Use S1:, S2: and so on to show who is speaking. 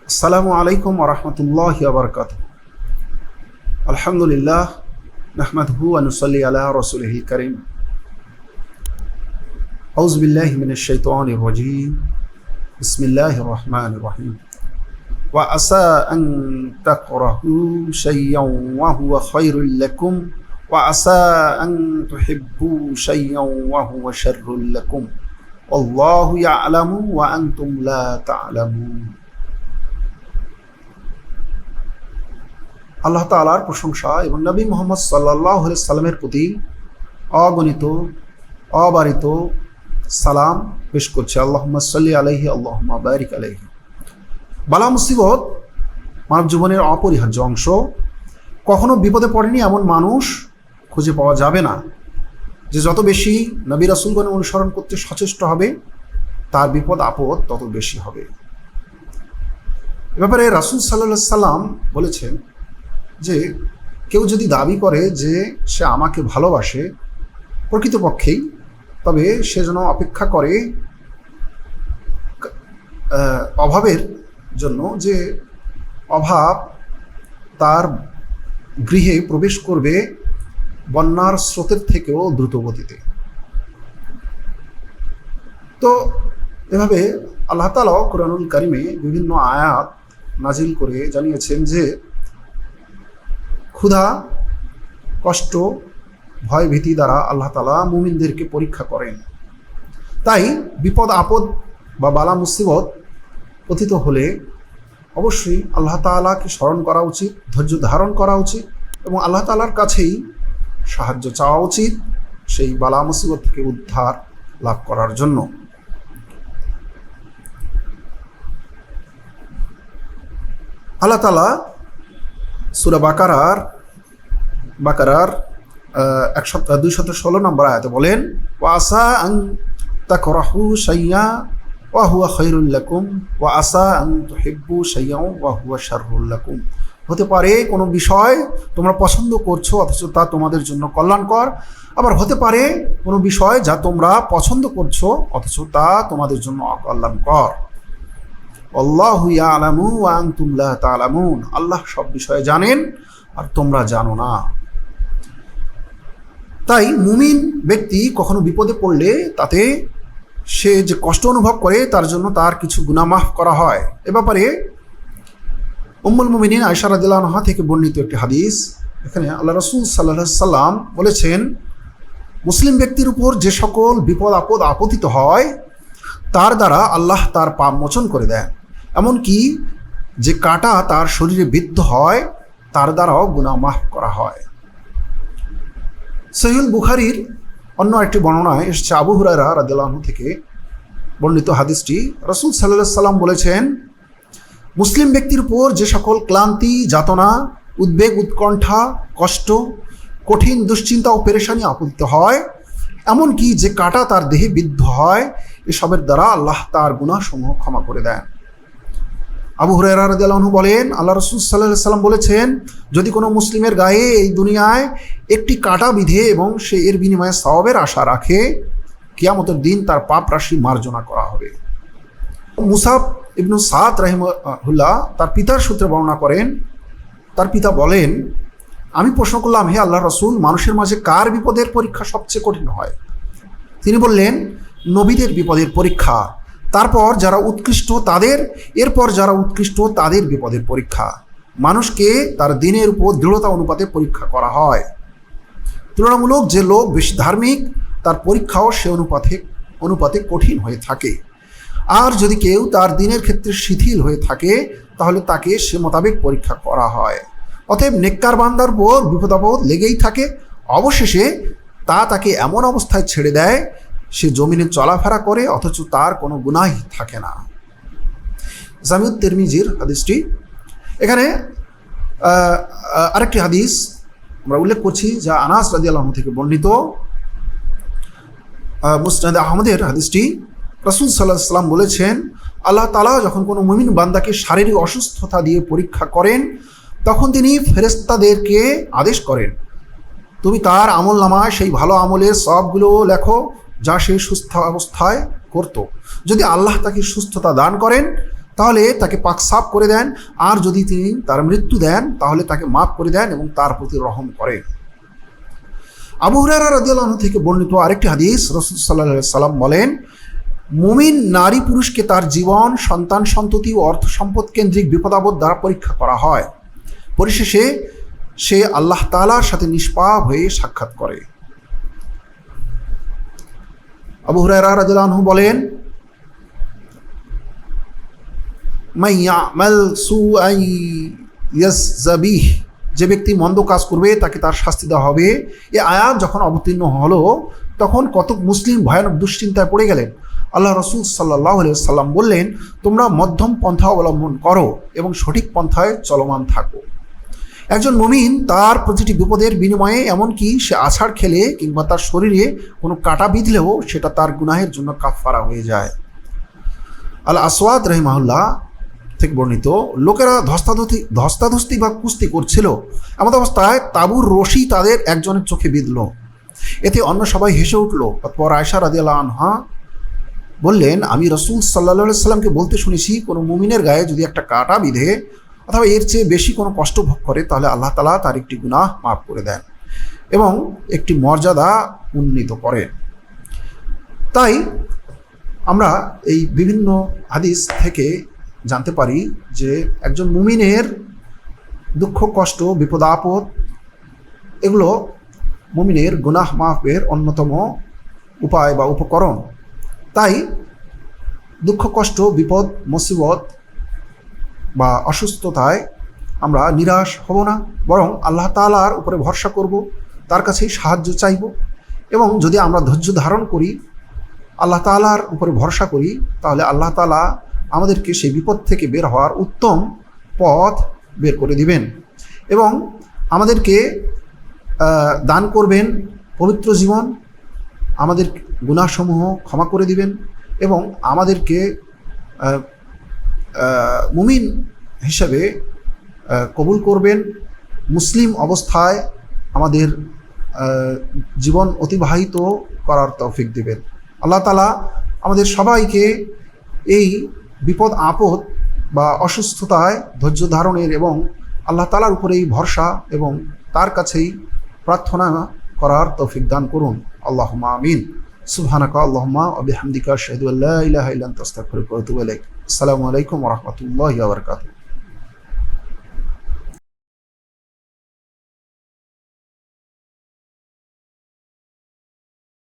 S1: আসসালামু আলাইকুম ওয়া রাহমাতুল্লাহি ওয়া বারাকাতুহু। আলহামদুলিল্লাহ নাহমাদুহু ওয়া নুসাল্লি আলা রাসূলিহিল কারীম। আউযু বিল্লাহি মিনাশ শাইতানির রাজীম। বিসমিল্লাহির রহমানির রহিম। ওয়া আসা আন তাকরাহু শাইয়্যান ওয়া হুয়া খায়রুল লাকুম ওয়া আসা আন তুহিব্বু শাইয়্যান ওয়া হুয়া শাররুল লাকুম ওয়াল্লাহু ইয়া'লামু ওয়া আনতুম লা তা'লামুন। আল্লাহ তাআলার প্রশংসা এবং নবী মুহাম্মদ সাল্লাল্লাহু আলাইহি সাল্লামের প্রতি অগণিত অবারিত সালাম পেশ করছে। আল্লাহুম্মা সাল্লি আলাইহি আল্লাহুম্মা বারিক আলাইহি। বালা মুসিবত মানব জীবনের অপরিহার্য অংশ। কখনো বিপদে পড়েনি এমন মানুষ খুঁজে পাওয়া যাবে না যে যত বেশি নবী রাসূলগণ অনুসরণ করতে সচেষ্ট হবে তার বিপদ আপদ তত বেশি হবে। এ ব্যাপারে রাসূল সাল্লাল্লাহু আলাইহি সাল্লাম বলেছেন যে কেউ যদি দাবি করে যে সে আমাকে ভালোবাসে প্রকৃতপক্ষেই, তবে সে যেন অপেক্ষা করে অভাবের জন্য, যে অভাব তার গৃহে প্রবেশ করবে বন্যার স্রোতের থেকেও দ্রুত গতিতে। তো এভাবে আল্লাহ তাআলা কুরআনুল কারিমে বিভিন্ন আয়াত নাজিল করে জানিয়েছেন যে ক্ষুধা, কষ্ট, ভয় ভীতি দ্বারা আল্লাহ তাআলা মুমিনদেরকে পরীক্ষা করেন। তাই বিপদ আপদ বা বালা মুসিবত পতিত হলে অবশ্যই আল্লাহ তাআলাকে স্মরণ করা উচিত, ধৈর্য ধারণ করা উচিত এবং আল্লাহ তাআলার কাছেই সাহায্য চাওয়া উচিত সেই বালা মুসিবত থেকে উদ্ধার লাভ করার জন্য। আল্লাহ তাআলা সূরা বাকারার 216 নম্বর আয়াতে বলেন, ওয়া আসা আন তাকরাহু শাইয়্যান ওয়া হুয়া খায়রুল লাকুম ওয়া আসা আন তুহিব্বু শাইয়্যান ওয়া হুয়া শাররুল লাকুম। হতে পারে কোনো বিষয় তোমরা পছন্দ করছো অথচ তা তোমাদের জন্য কল্যাণকর, আবার হতে পারে কোনো বিষয় যা তোমরা পছন্দ করছো অথচ তা তোমাদের জন্য অকল্যাণকর। আল্লাহু ইয়া'লামু ওয়া আনতুম লা তা'লামুন। আল্লাহ সব বিষয়ে জানেন আর তোমরা জানো না। তাই মুমিন ব্যক্তি কখনো বিপদে পড়লে তাতে সে যে কষ্ট অনুভব করে তার জন্য তার কিছু গুনাহ মাফ করা হয়। এ ব্যাপারে উম্মুল মুমিনিন আয়েশা রাদিয়াল্লাহু আনহা থেকে বর্ণিত একটি হাদিস, এখানে আল্লাহ রাসূল সাল্লাল্লাহু আলাইহি সাল্লাম বলেছেন, মুসলিম ব্যক্তির উপর যে সকল বিপদ আপদ আপতিত হয় তার দ্বারা আল্লাহ তার পাপ মোচন করে দেন। এমনকি যে কাঁটা তার শরীরে বিদ্ধ হয় তার দ্বারাও গুনাহ মাফ করা হয়। সহিহুল বুখারীর অন্য একটি বর্ণনায় এসেছে, আবু হুরায়রা রাদিয়াল্লাহু আনহু থেকে বর্ণিত হাদিসটি, রাসূল সাল্লাল্লাহু আলাইহি সাল্লাম বলেছেন, মুসলিম ব্যক্তির উপর যে সকল ক্লান্তি, যাতনা, উদ্বেগ, উৎকণ্ঠা, কষ্ট, কঠিন দুশ্চিন্তা ও পেরেশানি আপতিত হয়, এমনকি যে কাঁটা তার দেহে বিদ্ধ হয়, এসবের দ্বারা আল্লাহ তার গুনাহসমূহ ক্ষমা করে দেন। আবু হুরায়রা রাদিয়াল্লাহু আনহু বলেন, আল্লাহ রাসূল সাল্লাল্লাহু আলাইহি সাল্লাম বলেছেন, যদি কোনো মুসলিমের গায়ে এই দুনিয়ায় একটি কাঁটা বিধে এবং সে এর বিনিময়ে সওয়াবের আশা রাখে, কিয়ামতের দিন তার পাপ রাশি মার্জনা করা হবে। মুসাব ইবনু সাদ রাহিমাহুল্লাহ তার পিতার সূত্রে বর্ণনা করেন, তার পিতা বলেন, আমি প্রশ্ন করলাম, হে আল্লাহর রাসূল, মানুষের মাঝে কার বিপদের পরীক্ষা সবচেয়ে কঠিন হয়? তিনি বললেন, নবীদের বিপদের পরীক্ষা, তারপর যারা উৎকৃষ্ট তাদের, এরপর যারা উৎকৃষ্ট তাদের বিপদের পরীক্ষা। মানুষকে তার দিনের উপর দৃঢ়তা অনুপাতে পরীক্ষা করা হয়। তুলনামূলক যে লোক বেশি ধার্মিক তার পরীক্ষাও সে অনুপাতে কঠিন হয়ে থাকে। আর যদি কেউ তার দিনের ক্ষেত্রে শিথিল হয়ে থাকে তাহলে তাকে সে মোতাবেক পরীক্ষা করা হয়। অতএব নেককার বান্দার উপর বিপদ আপদ লেগেই থাকে, অবশেষে তাকে এমন অবস্থায় ছেড়ে দেয় সে জমিনে চলাফেরা করে অথচ তার কোনো গুনাহ থাকে না। জামিউত তিরমিজির হাদিসটি। এখানে আরেকটি হাদিস আমরা উল্লেখ করছি যা আনাস রাদিয়াল্লাহু আনহু থেকে বর্ণিত, মুসনাদ আহমদের হাদিসটি। রাসূল সাল্লাল্লাহু আলাইহি সাল্লাম বলেছেন, আল্লাহ তাআলা যখন কোনো মুমিন বান্দাকে শারীরিক অসুস্থতা দিয়ে পরীক্ষা করেন তখন তিনি ফেরেশতাদেরকে আদেশ করেন, তুমি তার আমলনামায় সেই ভালো আমলের সওয়াবগুলো লেখো যা সে সুস্থ অবস্থায় করত। যদি আল্লাহ তাকে সুস্থতা দান করেন তাহলে তাকে পাক সাফ করে দেন, আর যদি তিনি তার মৃত্যু দেন তাহলে তাকে মাফ করে দেন এবং তার প্রতি রহম করেন। আবু হুরায়রা রাদিয়াল্লাহু আনহু থেকে বর্ণিত আরেকটি হাদিস, রাসূল সাল্লাল্লাহু আলাইহি সাল্লাম বলেন, মুমিন নারী পুরুষকে তার জীবন, সন্তান সন্ততি ও অর্থ সম্পদ কেন্দ্রিক বিপদাপদ দ্বারা পরীক্ষা করা হয়। পরিশেষে সে আল্লাহ তাআলার সাথে নিষ্পাপ হয়ে সাক্ষাৎ করে। আবু হুরায়রা রাদিয়াল্লাহু আনহু বলেন, মান ইয়ামাল সুআন ইয়াজযা বিহি, যে ব্যক্তি মন্দ কাজ করবে তাকে তার শাস্তি দেওয়া হবে। এই আয়াত যখন অবতীর্ণ হলো তখন কতক মুসলিম ভয়ানক দুশ্চিন্তায় পড়ে গেলেন। আল্লাহ রাসূল সাল্লাল্লাহু আলাইহি সাল্লাম বললেন, তোমরা মধ্যম পন্থা অবলম্বন করো এবং সঠিক পন্থায় চলমান থাকো। একজন মুমিন তার প্রতিটি বিপদের বিনিময়ে, এমনকি সে আছাড় খেলে কিংবা তার শরীরে কোনো কাঁটা বিঁধলেও সেটা তার গুনাহের জন্য কাফফারা হয়ে যায়। আল আসওয়াদ রাহিমাহুল্লাহ থেকে বর্ণিত, লোকেরা ধস্তাধস্তি বা কুস্তি করছিল, এমন অবস্থায় তাঁবুর রশি তাদের একজনের চোখে বিঁধল। এতে অন্য সবাই হেসে উঠল। অতঃপর আয়েশা রাদিয়াল্লাহু আনহা বললেন, আমি রাসূল সাল্লাল্লাহু আলাইহি সাল্লামকে বলতে শুনেছি, কোনো মুমিনের গায়ে যদি একটা কাঁটা বিঁধে অথবা এর চেয়ে বেশি কোনো কষ্ট ভোগ করে তাহলে আল্লাহ তাআলা তার একটি গুনাহ মাফ করে দেন এবং একটি মর্যাদা উন্নীত করেন। তাই আমরা এই বিভিন্ন হাদিস থেকে জানতে পারি যে একজন মুমিনের দুঃখ কষ্ট বিপদ আপদ এগুলো মুমিনের গুনাহ মাফের অন্যতম উপায় বা উপকরণ। তাই দুঃখ কষ্ট বিপদ মুসিবত বা অসুস্থতায় আমরা নিরাশ হব না, বরং আল্লাহ তাআলার উপরে ভরসা করব, তার কাছেই সাহায্য চাইব এবং যদি আমরা ধৈর্য ধারণ করি, আল্লাহ তাআলার উপরে ভরসা করি, তাহলে আল্লাহ তাআলা আমাদেরকে সেই বিপদ থেকে বের হওয়ার উত্তম পথ বের করে দিবেন এবং আমাদেরকে দান করবেন পবিত্র জীবন, আমাদের গুনাহসমূহ ক্ষমা করে দিবেন এবং আমাদেরকে মুমিন হিসেবে কবুল করবেন। মুসলিম অবস্থায় আমাদের জীবন অতিবাহিত করার তৌফিক দিবেন। আল্লাহ তাআলা আমাদের সবাইকে এই বিপদ আপদ বা অসুস্থতায় ধৈর্য ধারণের এবং আল্লাহ তাআলার উপরেই ভরসা এবং তার কাছেই প্রার্থনা করার তৌফিক দান করুন। আল্লাহুম্মা আমিন। সুবহানাকা আল্লাহুম্মা ওয়া বিহামদিকা আশহাদু আল্লা ইলাহা ইল্লা আনতা আস্তাগফিরুকা ওয়া আতুবু ইলাইক। আসসালামু আলাইকুম ওয়া রাহমাতুল্লাহি ওয়া বারাকাতুহু।